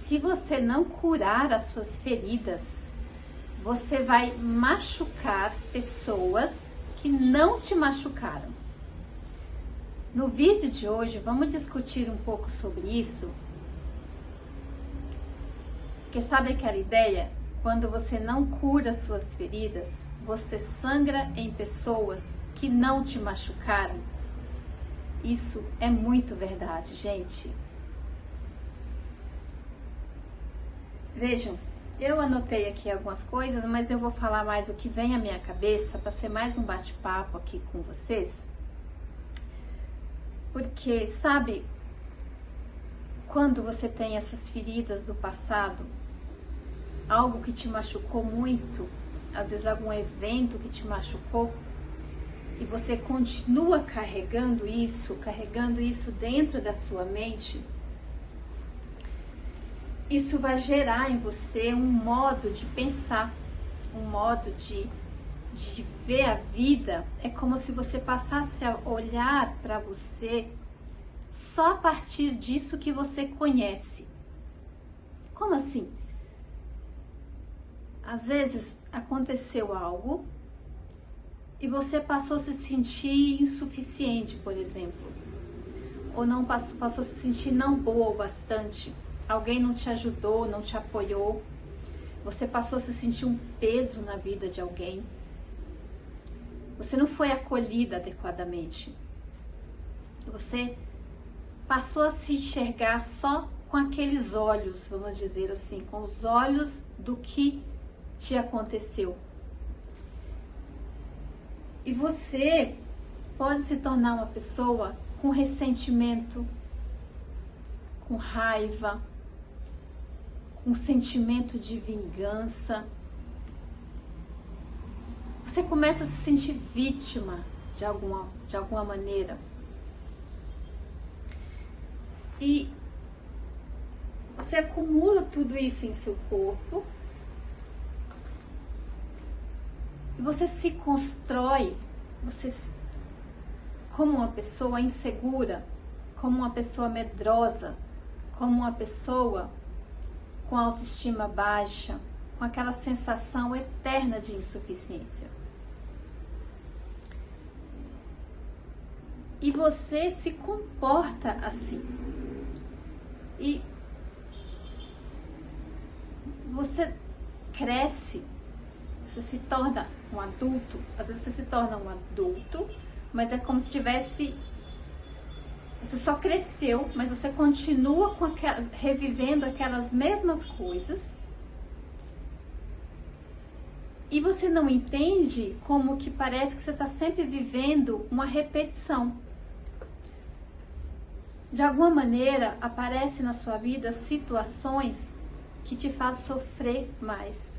se você não curar as suas feridas, você vai machucar pessoas que não te machucaram. No vídeo de hoje, vamos discutir um pouco sobre isso. Porque sabe aquela ideia? Quando você não cura as suas feridas, você sangra em pessoas que não te machucaram. Isso é muito verdade, gente. Vejam, eu anotei aqui algumas coisas, mas eu vou falar mais o que vem à minha cabeça para ser mais um bate-papo aqui com vocês. Porque, sabe, quando você tem essas feridas do passado, algo que te machucou muito, às vezes algum evento que te machucou, e você continua carregando isso dentro da sua mente, isso vai gerar em você um modo de pensar, um modo de ver a vida. É como se você passasse a olhar para você só a partir disso que você conhece. Como assim? Às vezes aconteceu algo e você passou a se sentir insuficiente, por exemplo, ou não passou a se sentir não boa o bastante. Alguém não te ajudou, não te apoiou. Você passou a se sentir um peso na vida de alguém. Você não foi acolhida adequadamente. Você passou a se enxergar só com aqueles olhos, vamos dizer assim, com os olhos do que te aconteceu. E você pode se tornar uma pessoa com ressentimento, com raiva, com sentimento de vingança. Você começa a se sentir vítima de alguma maneira. E você acumula tudo isso em seu corpo. E você se constrói, como uma pessoa insegura, como uma pessoa medrosa, como uma pessoa com autoestima baixa, com aquela sensação eterna de insuficiência. E você se comporta assim. E você cresce, você se torna um adulto. Às vezes você se torna um adulto, mas é como se tivesse... Você só cresceu, mas você continua revivendo aquelas mesmas coisas. E você não entende como que parece que você está sempre vivendo uma repetição. De alguma maneira, aparece na sua vida situações que te fazem sofrer mais.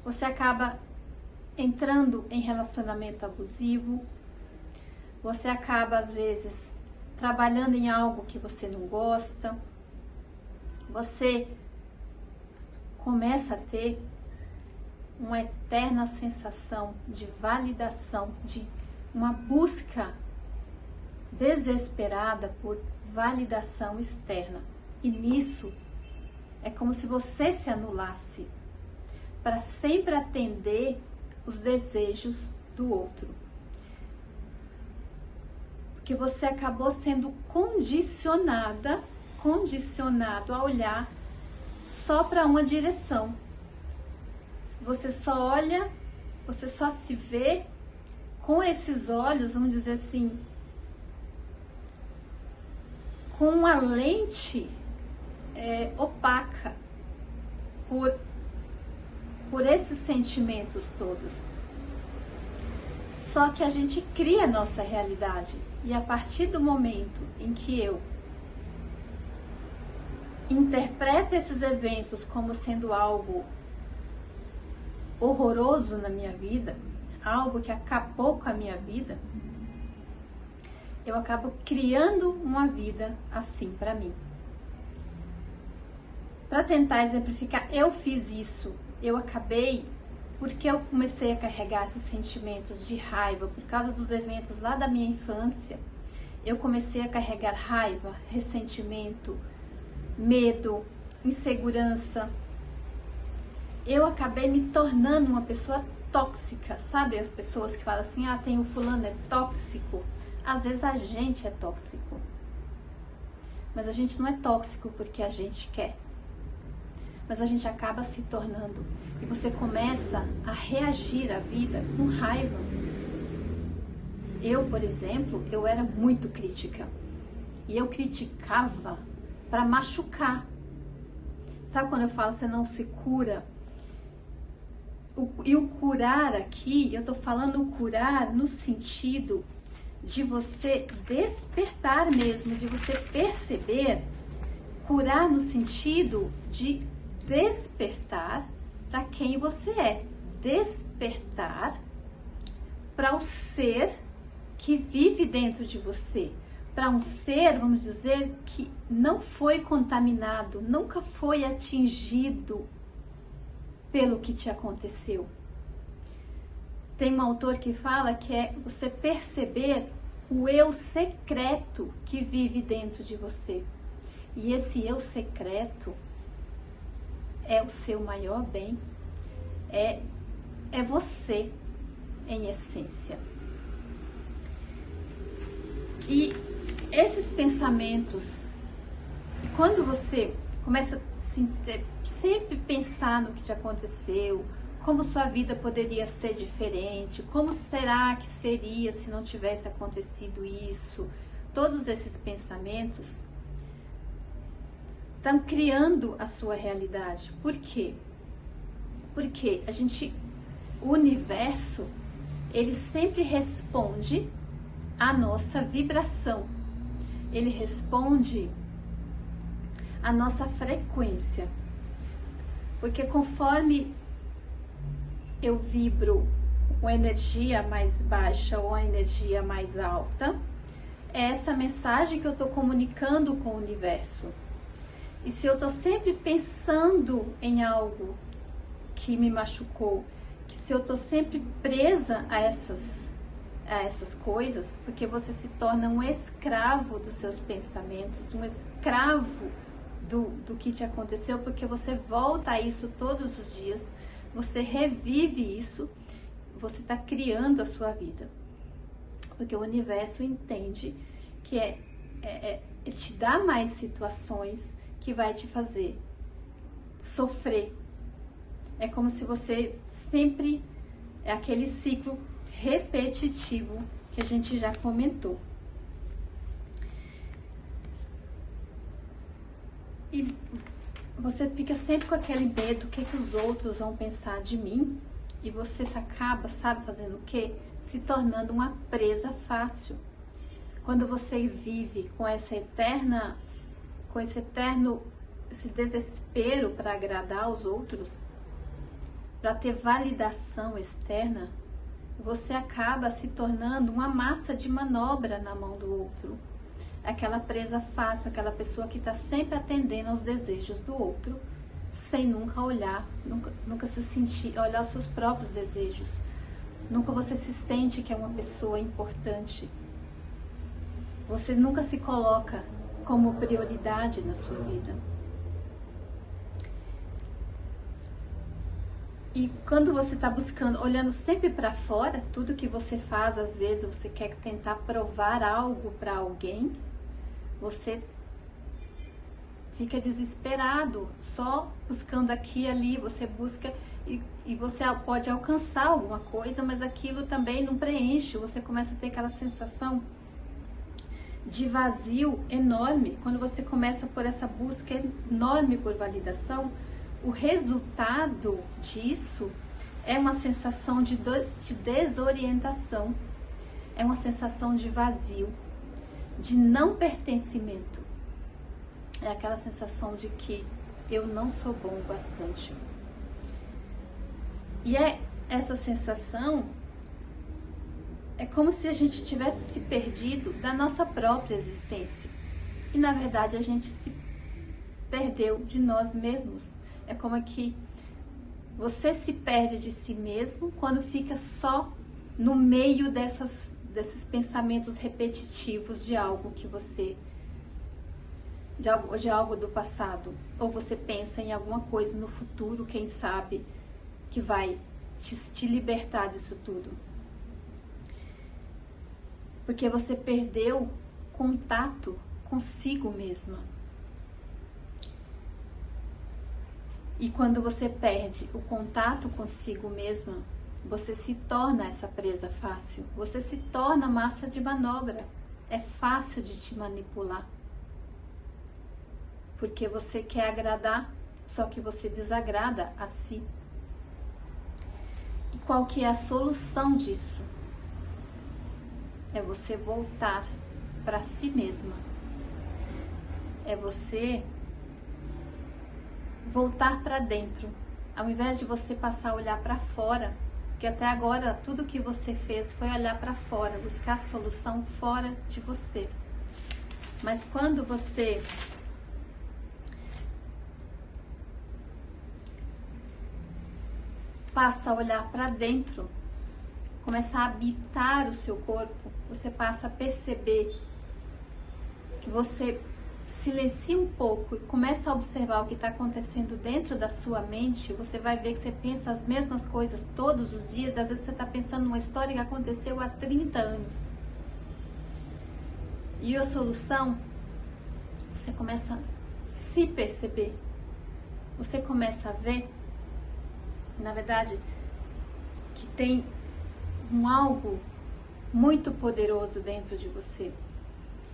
Você acaba entrando em relacionamento abusivo. Você acaba, às vezes, trabalhando em algo que você não gosta. Você começa a ter uma eterna sensação de validação, de uma busca desesperada por validação externa. E nisso é como se você se anulasse para sempre atender os desejos do outro. Porque você acabou sendo condicionado a olhar só para uma direção. Você só olha, você só se vê com esses olhos, vamos dizer assim, com uma lente opaca por esses sentimentos todos. Só que a gente cria a nossa realidade. E a partir do momento em que eu interpreto esses eventos como sendo algo horroroso na minha vida, algo que acabou com a minha vida, eu acabo criando uma vida assim para mim. Para tentar exemplificar, eu fiz isso. Eu acabei, porque eu comecei a carregar esses sentimentos de raiva por causa dos eventos lá da minha infância. Eu comecei a carregar raiva, ressentimento, medo, insegurança, eu acabei me tornando uma pessoa tóxica. Sabe as pessoas que falam assim, ah, tem o fulano é tóxico? Às vezes a gente é tóxico, mas a gente não é tóxico porque a gente quer, mas a gente acaba se tornando, e você começa a reagir à vida com raiva. Eu, por exemplo, eu era muito crítica, e eu criticava para machucar. Sabe quando eu falo você não se cura? E o curar aqui, eu tô falando curar no sentido de você despertar mesmo, de você perceber, curar no sentido de despertar para quem você é, despertar para o ser que vive dentro de você, para um ser, vamos dizer, que não foi contaminado, nunca foi atingido pelo que te aconteceu. Tem um autor que fala que é você perceber o eu secreto que vive dentro de você. E esse eu secreto é o seu maior bem, é você em essência. E esses pensamentos, quando você começa a sempre pensar no que te aconteceu, como sua vida poderia ser diferente, como será que seria se não tivesse acontecido isso, todos esses pensamentos estão criando a sua realidade. Por quê? Porque o universo, ele sempre responde à nossa vibração, ele responde à nossa frequência, porque conforme eu vibro com energia mais baixa ou a energia mais alta, é essa mensagem que eu estou comunicando com o universo. E se eu estou sempre pensando em algo que me machucou, que se eu estou sempre presa a essas coisas, porque você se torna um escravo dos seus pensamentos, um escravo do que te aconteceu, porque você volta a isso todos os dias, você revive isso, você está criando a sua vida. Porque o universo entende que ele te dá mais situações que vai te fazer sofrer. É como se você sempre, é aquele ciclo repetitivo que a gente já comentou. E você fica sempre com aquele medo, o que os outros vão pensar de mim, e você acaba, sabe, fazendo o quê? Se tornando uma presa fácil. Quando você vive com esse desespero para agradar os outros, para ter validação externa, você acaba se tornando uma massa de manobra na mão do outro. Aquela presa fácil, aquela pessoa que está sempre atendendo aos desejos do outro, sem nunca olhar, nunca se sentir, olhar os seus próprios desejos. Nunca você se sente que é uma pessoa importante. Você nunca se coloca como prioridade na sua vida. E quando você está buscando, olhando sempre para fora, tudo que você faz, às vezes você quer tentar provar algo para alguém, você fica desesperado, só buscando aqui e ali, você busca e você pode alcançar alguma coisa, mas aquilo também não preenche, você começa a ter aquela sensação de vazio enorme. Quando você começa por essa busca enorme por validação, o resultado disso é uma sensação de desorientação, é uma sensação de vazio, de não pertencimento. É aquela sensação de que eu não sou bom o bastante. E essa sensação é como se a gente tivesse se perdido da nossa própria existência. E na verdade a gente se perdeu de nós mesmos. É como que você se perde de si mesmo quando fica só no meio desses pensamentos repetitivos de algo que você de algo do passado, ou você pensa em alguma coisa no futuro, quem sabe, que vai te libertar disso tudo. Porque você perdeu contato consigo mesma. E quando você perde o contato consigo mesma, você se torna essa presa fácil. Você se torna massa de manobra. É fácil de te manipular. Porque você quer agradar, só que você desagrada a si. E qual que é a solução disso? É você voltar para si mesma. É você voltar para dentro, ao invés de você passar a olhar para fora, que até agora tudo que você fez foi olhar para fora, buscar a solução fora de você. Mas quando você passa a olhar para dentro, começa a habitar o seu corpo, você passa a perceber que você silencia um pouco e começa a observar o que está acontecendo dentro da sua mente. Você vai ver que você pensa as mesmas coisas todos os dias, e às vezes você está pensando numa história que aconteceu há 30 anos. E a solução, você começa a se perceber, você começa a ver, na verdade, que tem algo muito poderoso dentro de você,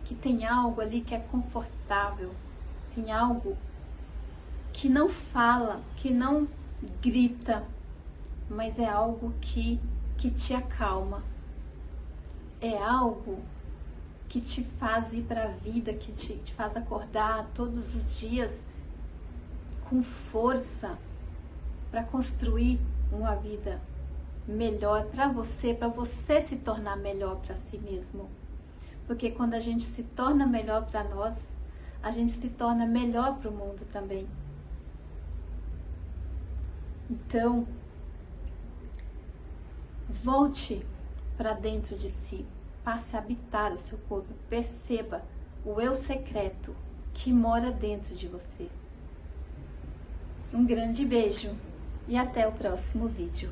que tem algo ali que é confortável, tem algo que não fala, que não grita, mas é algo que te acalma, é algo que te faz ir para a vida, que te faz acordar todos os dias com força para construir uma vida melhor para você se tornar melhor para si mesmo. Porque quando a gente se torna melhor para nós, a gente se torna melhor para o mundo também. Então, volte para dentro de si, passe a habitar o seu corpo, perceba o eu secreto que mora dentro de você. Um grande beijo e até o próximo vídeo.